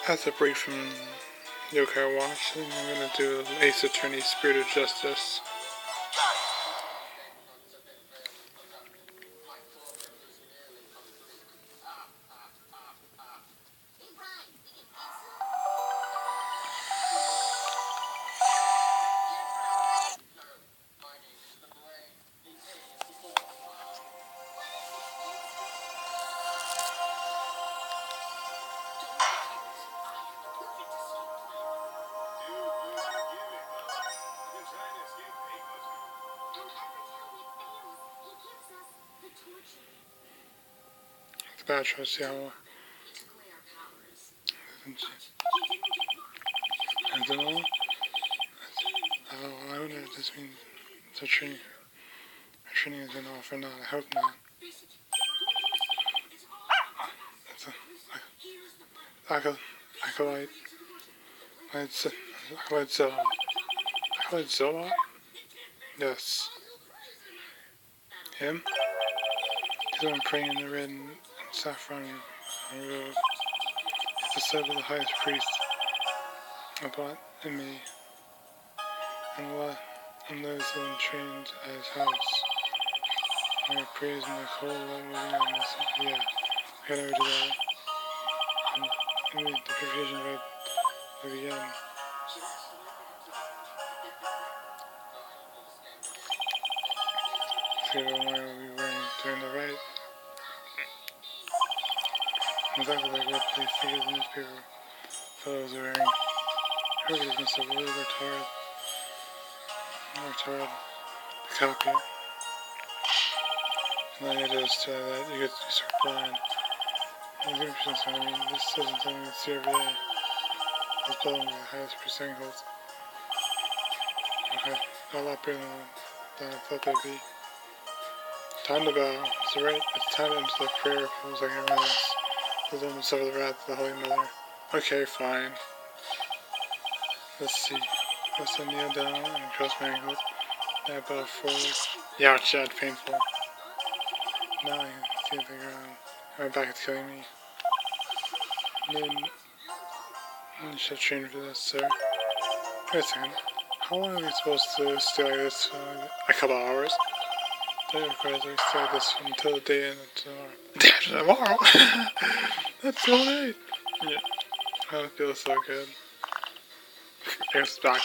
As a break from Yokai Watch, I'm gonna do Ace Attorney Spirit of Justice. It's about to see how. I don't know. I wonder if this means the training has been off or not. I hope not. It's a acolyte. Acolyte Zola? Yes. Him? He's the one praying in the red and saffron robe. He's the son of the highest priest. About in me. And what? And those who trained at his house. And I praise in the cold moving on this. Yeah. I gotta do that. And the provision right again. See what I will be wearing during the rite. Exactly like what they figured the newspaper fellows are wearing. Everybody's must have really worked hard. To copy it. And then it is that you get start blind. And the difference, I mean, this isn't something you see every day. This building is the highest percent holds. A lot bigger than I thought they'd be. Time to bow. It's right. It's time to enter the prayer pose like everyone else. The limits of the wrath of the Holy Mother. Okay, fine. Let's see. First I kneel down and cross my ankles. Then I bow forward. Ouch, that's painful. Now I can see the ground. My back is killing me. Then you should train for this, sir. Wait a second. How long are we supposed to stay like this? A couple hours? That requires we stay like this until the day ends tomorrow. Damn, tomorrow? That's so late. Yeah. I don't feel so good. It's back.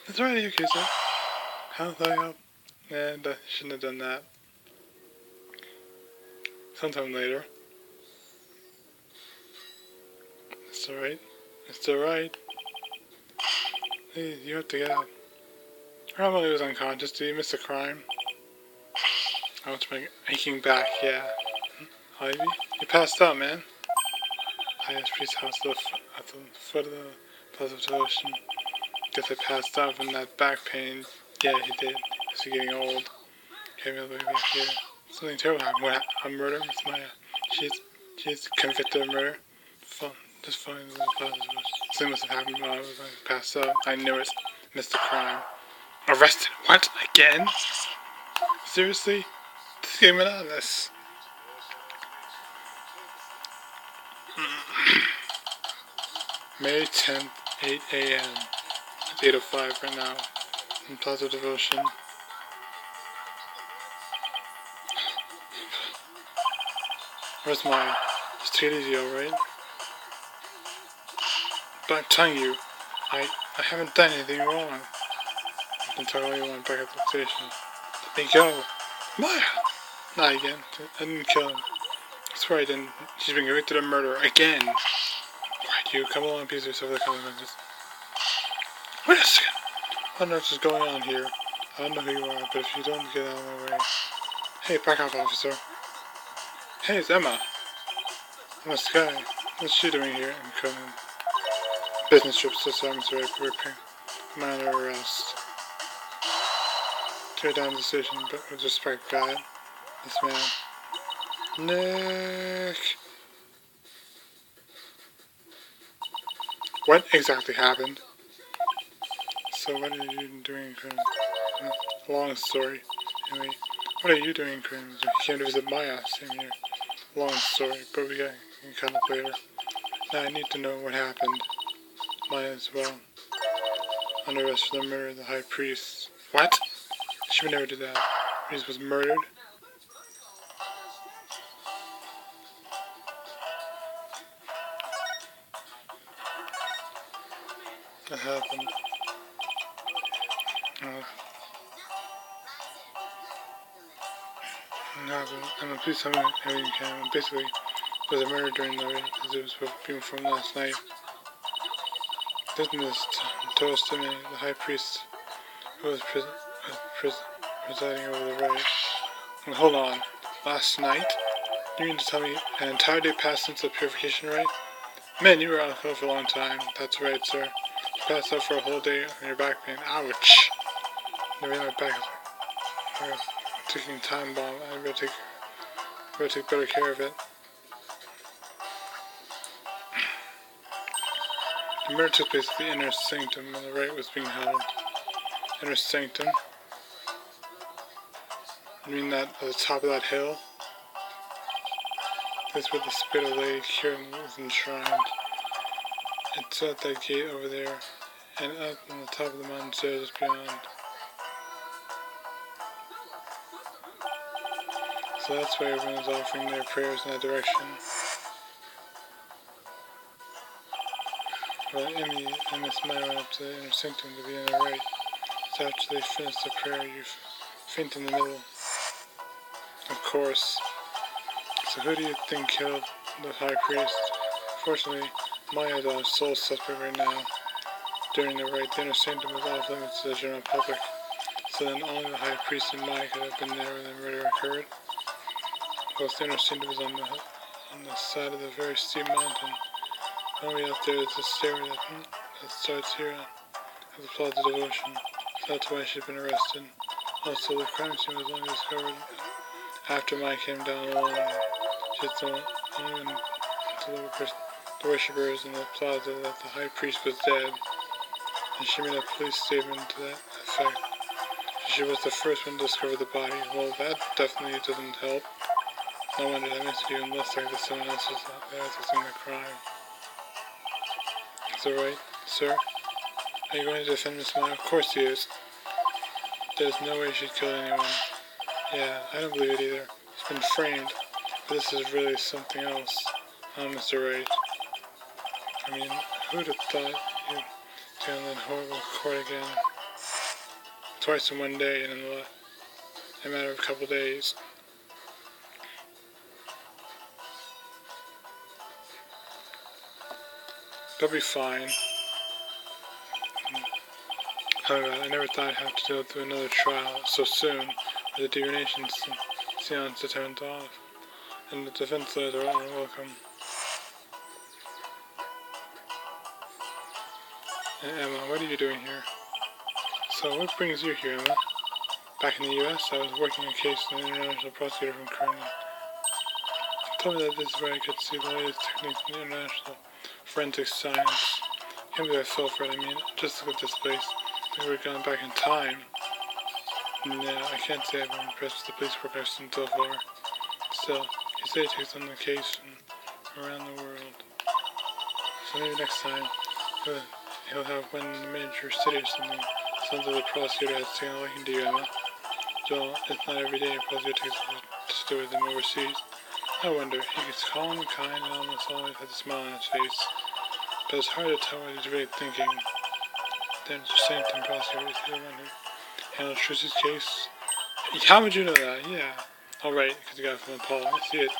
That's right, you kisser. How the hell? And I shouldn't have done that. Sometime later. It's alright. It's alright. Hey, you have to get out. Probably was unconscious. Did you miss a crime? I was aching back, yeah. Ivy? You passed out, man. Highest priest's house at the foot of the Plaza of Devotion. Guess I passed out from that back pain. Yeah, he did. Because you're getting old. Okay, maybe back here. Something terrible happened. What happened? A murder? It's Maya. She's convicted of murder. Just fine. Something must have happened while I was passed out. I knew it. Missed the crime. Arrested? What? Again? Seriously? This is getting monotonous. May 10th, 8 a.m. It's 8:05 right now. In Plaza Devotion. Where's mine? Just take it easy, alright? But I'm telling you, I haven't done anything wrong. You can tell all you want back at the station. Let me go. Maya! Not again. I didn't kill him. That's right, and she's been convicted of murder again. Right, you come along and piece yourself with the consequences. Wait a second. What on earth is going on here? I don't know who you are, but if you don't get out of my way. Hey, back off, officer. Hey, it's Emma. Emma Sky. What's she doing here? I'm coming. Business trips to Simon's Right for I'm under arrest. Tear down the station, but with respect, God. Yes, ma'am. Nick! What exactly happened? So what are you doing, Crane? Long story. Anyway, what are you doing, Crane? You came to visit Maya, same here. Long story, but we got caught up later. Now I need to know what happened. Maya as well. Under arrest for the murder of the high priest. What? She would never do that. He was murdered. That happened. And please tell me how you can. Basically, was a murder during the raid as it was being from last night. Doesn't this toast to me, the high priest who was presiding over the raid? Well, hold on. Last night? You mean to tell me an entire day passed since the purification rite? Man, you were out for a long time. That's right, sir. You passed out for a whole day on your back pain. Ouch! The way my back is like a ticking time bomb. I better take better care of it. The murder took place at the inner sanctum when the rite was being held. Inner sanctum? You mean that at the top of that hill? That's where the spirit of Lady Kieran is enshrined. It's at that gate over there, and up on the top of the mountain stairs beyond. So that's why everyone is offering their prayers in that direction. Well, Emmy and Miss Maya went up to the inner sanctum to be in the rite. So after they finished the prayer, you faint in the middle. Of course. So who do you think killed the high priest? Fortunately, Maya is our sole suspect right now. During the rite, the inner sanctum was off limits to the general public. So then only the high priest and Maya could have been there when the murder occurred. Both the inner sanctum was on the side of the very steep mountain. On the way up there is a stairway that starts here at the Plaza Devotion. So that's why she's been arrested. Also, the crime scene was only discovered after Maya came down alone. She had only been to the worshippers in the plaza that the high priest was dead, and she made a police statement to that effect. She was the first one to discover the body. Well, that definitely doesn't help. No wonder that makes it even less likely that someone else was accessing the crime. Is that right, sir? Are you going to defend Miss Maya? Of course he is. There's no way she'd kill anyone. Yeah, I don't believe it either. It's been framed, but this is really something else. Mr. Wright. I mean, who'd have thought you'd get in that horrible court again? Twice in one day, and in a matter of a couple days. They'll be fine. However, I never thought I'd have to go through another trial so soon, with the divination seance to turn off, and the defense lawyers are all unwelcome. Emma, what are you doing here? So, what brings you here, Emma? Back in the U.S., I was working a case with an international prosecutor from Kernan. He told me that this is where I could see the latest techniques in international forensic science. Can't believe I fell for it. I mean, just look at this place. I think we're going back in time. Yeah, I can't say I've been impressed with the police work I've seen so far. Still, he said he takes on the case from around the world. So maybe next time, he'll have one in a major city or something. Sounds like the prosecutor has taken a liking to you, Emma. Well, it's not every day a prosecutor takes to stay with him overseas. I wonder, he gets calm and kind and almost always has a smile on his face. But it's hard to tell what he's really thinking. Then the Sanctum prosecutor is the one who handled Truce's case. How would you know that? Yeah. Alright, because you got it from Paul. I see it.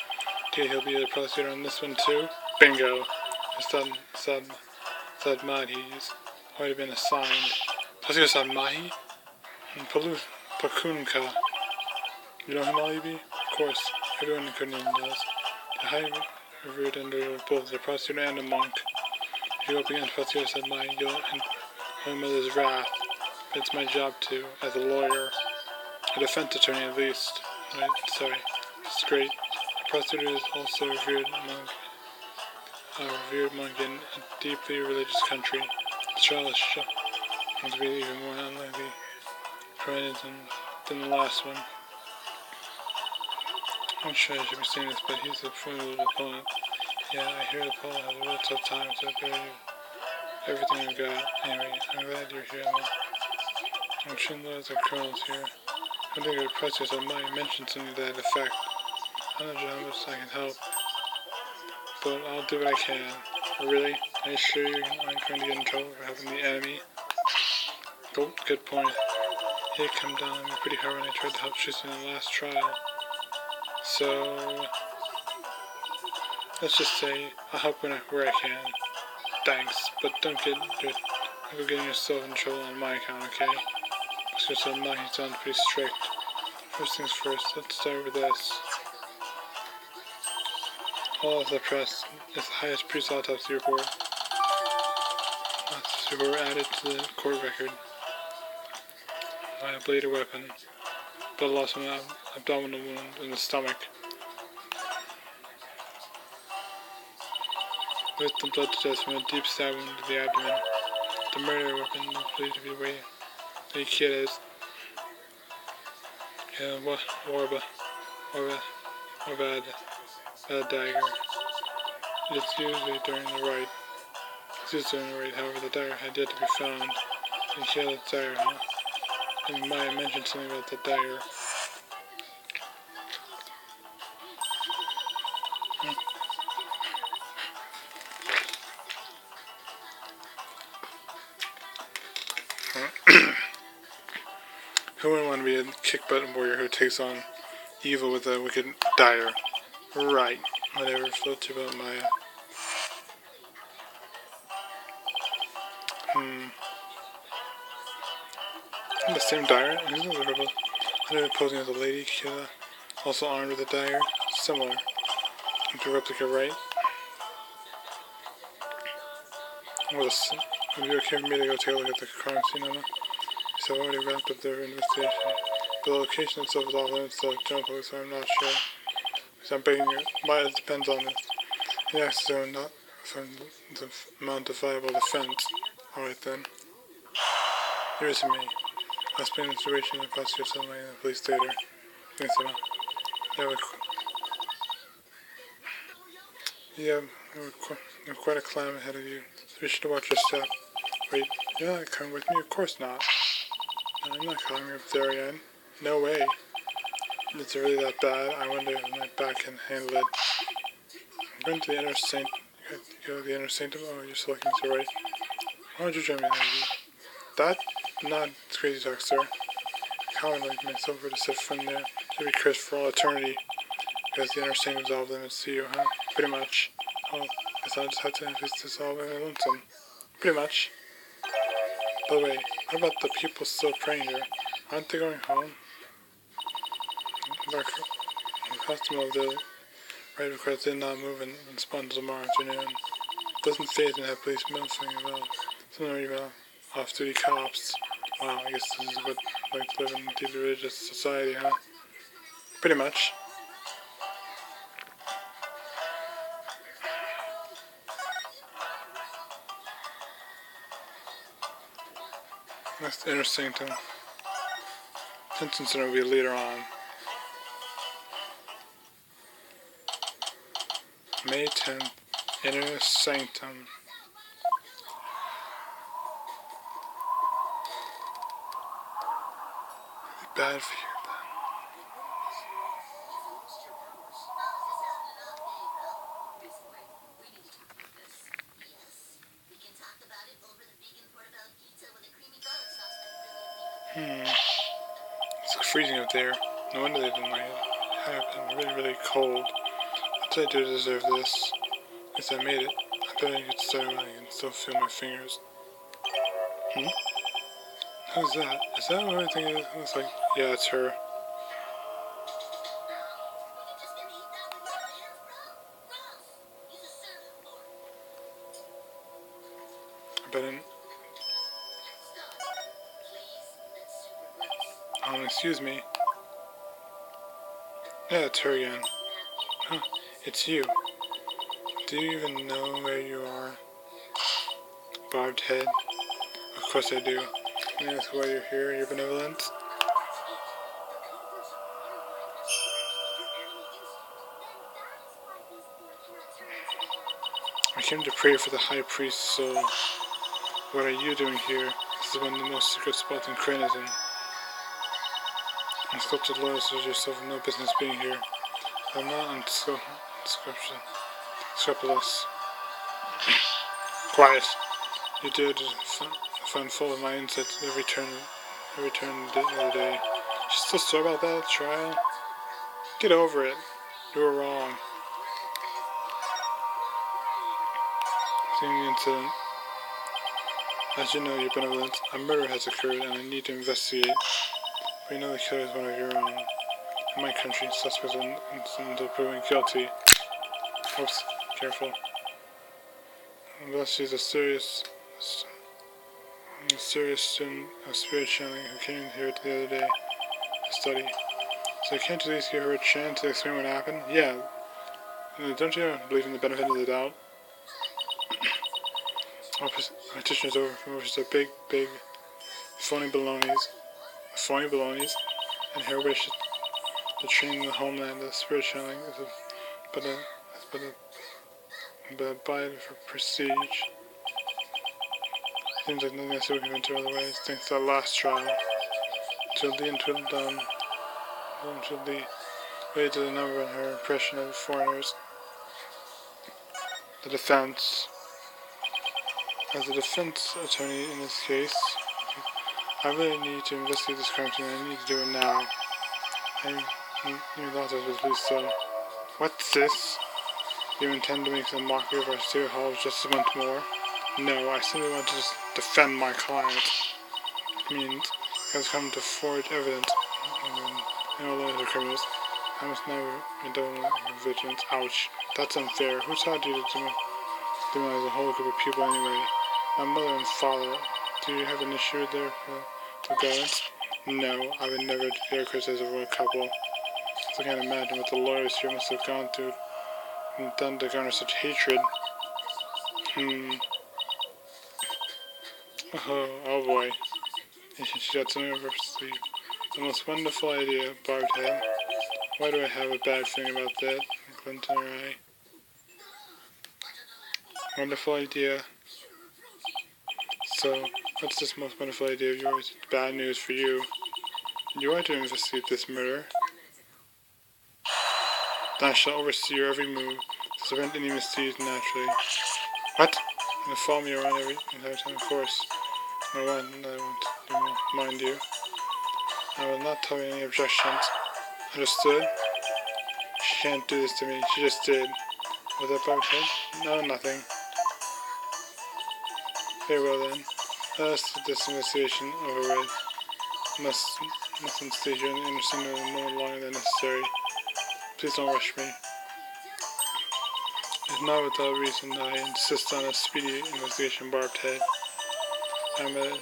Okay, he'll be the prosecutor on this one too. Bingo. Sad Madhi's already been assigned. Prosecutor Sad Mahi? And Pakunka. You know him, Alibi? Of course, everyone in Kurnan does. The high revered under both the prosecutor and a monk. If you go up against Prosecutor Sad Mahi, you'll my mother's wrath. But it's my job to, as a lawyer. A defense attorney at least. Right, sorry. It's great. The prosecutor is also a revered monk in a deeply religious country. The trial is shown to be even more unlikely than the last one. I'm sure I should be saying this, but he's a formidable opponent. Yeah, I hear the Paul has a really tough time, so I better everything I've got. Anyway, I'm glad you're here. I'm sure lots of criminals here. I think your process I might mention something to that effect. I'm not sure how much I can help, but I'll do what I can. Really? Are you sure you aren't going to get in trouble for helping the enemy? Oh, good point. He had come down on me pretty hard when I tried to help Tristan in the last trial. So, let's just say I'll help where I can. Thanks, but don't go getting yourself in trouble on my account, okay? Because I'm not, he sounds pretty strict. First things first, let's start with this. All of the press is the highest priest autopsy report. Autopsy report added to the court record by a bladed weapon. Blood loss from an abdominal wound in the stomach. With the blood to death from a deep stab wound to the abdomen. The murder weapon is believed to be waiting. The kid is bad dagger. It's usually during the Wright. However, the dagger had yet to be found. And she had the dagger, huh? And you might have mentioned something about the dagger. Who wouldn't want to be a kick-butt warrior who takes on evil with a wicked dagger? Right. Whatever floats your boat, Maya. The same dagger? Isn't it horrible? Another posing as a lady killer, also armed with a dagger. Similar. To replica, right? Would it be okay for me to go take a look at the crime scene, Emma? So I've already wrapped up their investigation. But the location itself is off limits to general public, so I'm not sure. So I'm begging you. It depends on this. The access are not from the amount of viable defense. Alright then. Here is me. I'll explain the situation and prosecute something in the police later. Thanks, Emma. You have quite a climb ahead of you. So you should watch your step. Wait, you're not coming with me? Of course not. No, I'm not coming up there again. No way. Is it really that bad? I wonder if my back can handle it. I'm going to the inner saint. You go to the inner sanctum? Oh, you're still looking so right. Why don't you join me, lady? That? Not crazy talk, sir. How would I like myself were to sit from there to be cursed for all eternity? Because the inner sanctum's off limits to you, huh? Pretty much. Oh, guess I'll just have to face this all by my lonesome. Pretty much. By the way, how about the people still praying here? Aren't they going home? The custom of the Wright request did not move in response tomorrow afternoon. Doesn't faze and have police milling about. Some are even off-duty cops. Wow, I guess this is what like to live in a deeply religious society, huh? Pretty much. That's the inner sanctum. Tension Center will be later on. May 10th, Inner Sanctum. Bad for you. It's freezing up there. No wonder they've been really, really cold. What did I do to deserve this? At least I made it. I bet I could start running and still feel my fingers. Who's that? Is that what I think it is? It's like, yeah, it's her. I bet excuse me. Yeah, it's her again. Huh, it's you. Do you even know where you are? Barbed head. Of course I do. May I ask why you're here, your benevolence? came to pray for the high priest, so what are you doing here? This is one of the most secret spots in Craniism. Unsculpted loyal as yourself have no business being here. I'm not unscrupulous. Quiet. You dare to find fault with my insights every turn of the day. She's still sore about that trial? Get over it. You were wrong. Seeing the incident. As you know, your benevolence, a murder has occurred and I need to investigate. But you know the killer is one of your own. In my country, suspects are innocent until proven guilty. Oops, careful. Unless she's a serious student of spirit channeling who came here the other day to study. So can't you at least give her a chance to explain what happened? Yeah. Don't you believe in the benefit of the doubt? My petition is over from just a big phony balonies, and her wish to train the homeland of spirit channeling is but a bite for prestige. Seems like nothing else we can enter otherwise, thanks to that last trial. Until the way to the number and her impression of foreigners. The defense. As a defense attorney in this case, I really need to investigate this crime scene and I need to do it now. You thought this was please so. What's this? You intend to make some mockery of our state hall just once more? No, I simply want to just defend my client. It means I have come to forge evidence. And all those are criminals. I must now indulge in vigilance. Ouch. That's unfair. Who taught you to demonize a whole group of people anyway? My mother and father. Do you have an issue there for guidance? No, I would never dare criticize a royal couple. So I can't imagine what the lawyers here must have gone through and done to garner such hatred. Oh boy. She got something up her sleeve. The most wonderful idea, Barbed Head. Why do I have a bad feeling about that? Glint in her eye. Wonderful idea. So, what's this most wonderful idea of yours? It's bad news for you. You are to investigate this murder. Then I shall oversee your every move, to prevent any misdeeds naturally. What? You're gonna follow me around every time, of course. I won't mind you. I will not tolerate any objections. Understood? She can't do this to me. She just did. Was that Barbed Head? No, nothing. Very well then. Let us get this investigation over with. Mustn't stay here in the inner center no longer than necessary. Please don't rush me. It's not without reason that I insist on a speedy investigation, Barbed Head. I'm a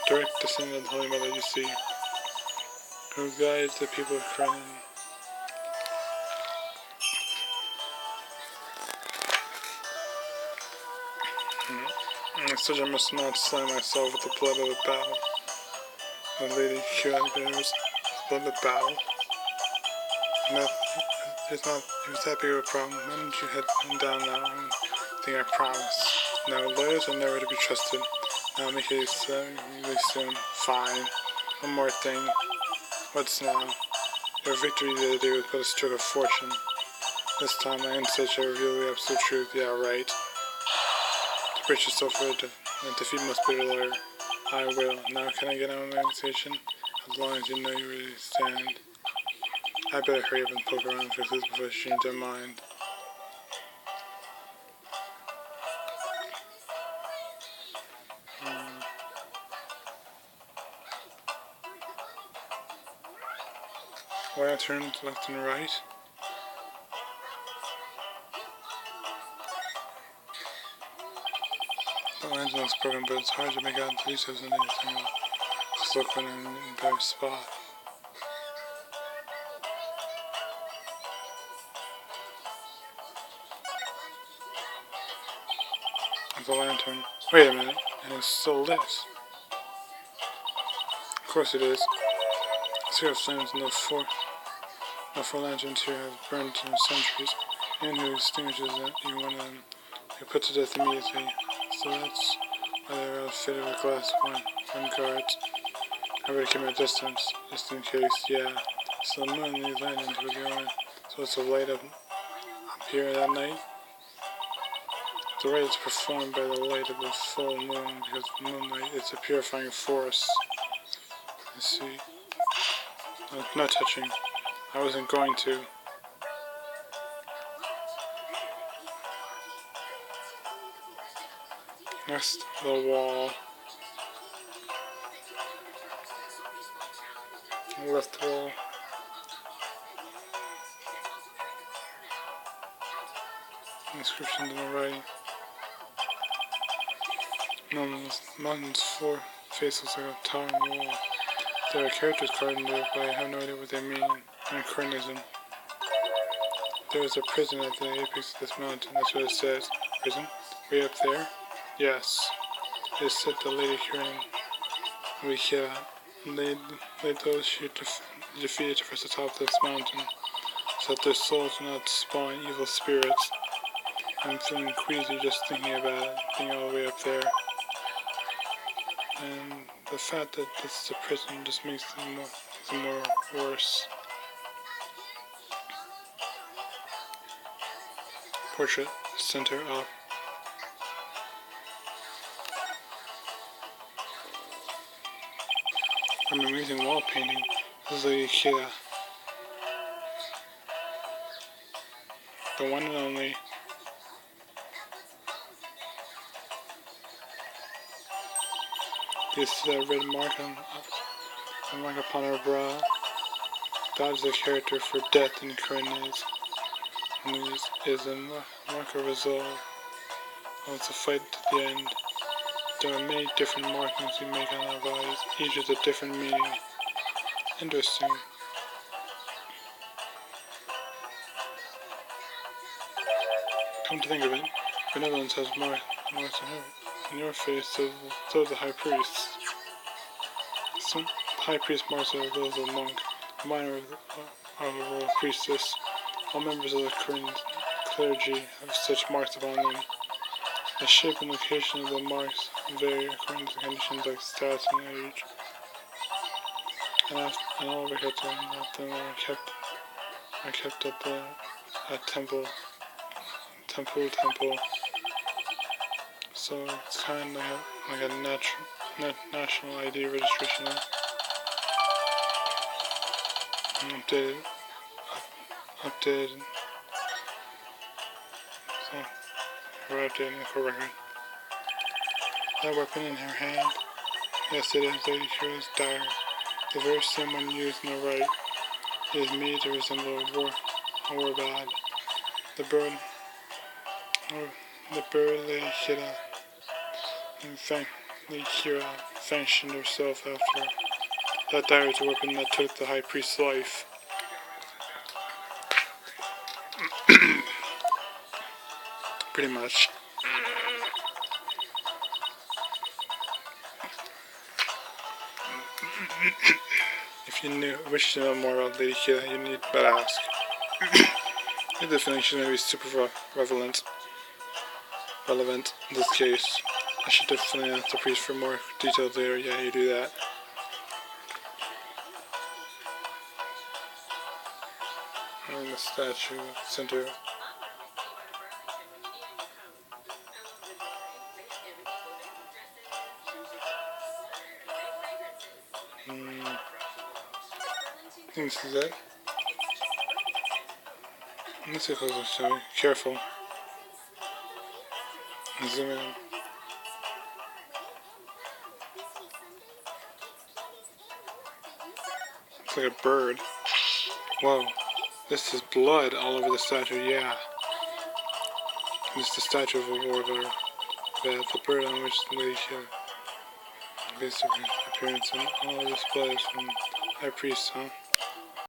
direct descendant of the Holy Mother, you see, who guides the people of Krenin. Such I must not slay myself with the blood of the battle. The Lady Q bears blood of the battle. And that is not even that big of a problem. Why don't you head down now and think I promise? No, lawyers are never to be trusted. I'll make it really soon. Fine. One more thing. What's now? Your victory the other day was but a stroke of fortune. This time my insight shall reveal the absolute truth. Yeah, right. To brace yourself for a defeat must be a lawyer. I will. Now can I get out of my invitation? As long as you know you really stand. I better hurry up and poke around for clues before she changes her mind. Why I turned left and right? The lens looks broken, but it's hard to make out the details in anything. Just look in an entire spot. The lantern. Wait a minute, and it's still lit. Of course it is. Cigarette flames and the four lanterns here have burned in centuries. Anyone who extinguishes even one of them He put to death immediately. So that's why they were outfitted with glass one guards. I already came at distance, just in case, yeah. So the moon they landed into the owner. So it's a light up here that night. The rite is performed by the light of the full moon because moonlight is a purifying force. I see. No touching. I wasn't going to. Next, the wall. Left wall. Inscriptions on the right. Mountain's four faces like a towering wall. There are characters carved into it, but I have no idea what they mean. Anachronism. There is a prison at the apex of this mountain. That's what it says. Prison? Way up there? Yes. It said the Lady Kirin Wikira laid those she defeated to press the top of this mountain, so that their souls do not spawn evil spirits. I'm feeling queasy just thinking about it, being all the way up there. And the fact that this is a prison just makes it more worse. Portrait, center up. An amazing wall painting. This is Lady Kira. The one and only. This is a red mark upon her brow. That is the character for death in Koreanese. And this is a mark of resolve. Oh, it's a fight to the end. There are many different markings we make on our bodies, each with a different meaning. Interesting. Come to think of it, benevolence has marks in your face, so does the high priest. The high priest marks are those of a monk, a minor of a royal priestess. All members of the Korean clergy have such marks upon them. The shape and location of the marks vary according to conditions like status and age. And all records of them are kept at temple. So it's kind of like a national ID registration. Updated. So we're updating for record. That weapon in her hand. Yes, it is Lady Kira's dagger. The very same one used in the Wright. It is made to resemble a war ballad. The bird Lady Kira, Lady Kira fashioned herself after. That dagger is a weapon that took the high priest's life. Pretty much. If you wish to know more about Lady Kira, you need but ask. I have the feeling she's going to be super relevant in this case. I should definitely ask the priest for more details later. Yeah, you do that. And the statue center. I think this is it. Let's see closer, shall we? Careful. Zoom in. It's like a bird. Whoa. This is blood all over the statue, yeah. This is the statue of a warlord. The bird on which the Lady Kira based her appearance, and all of this blood is from high priest, huh?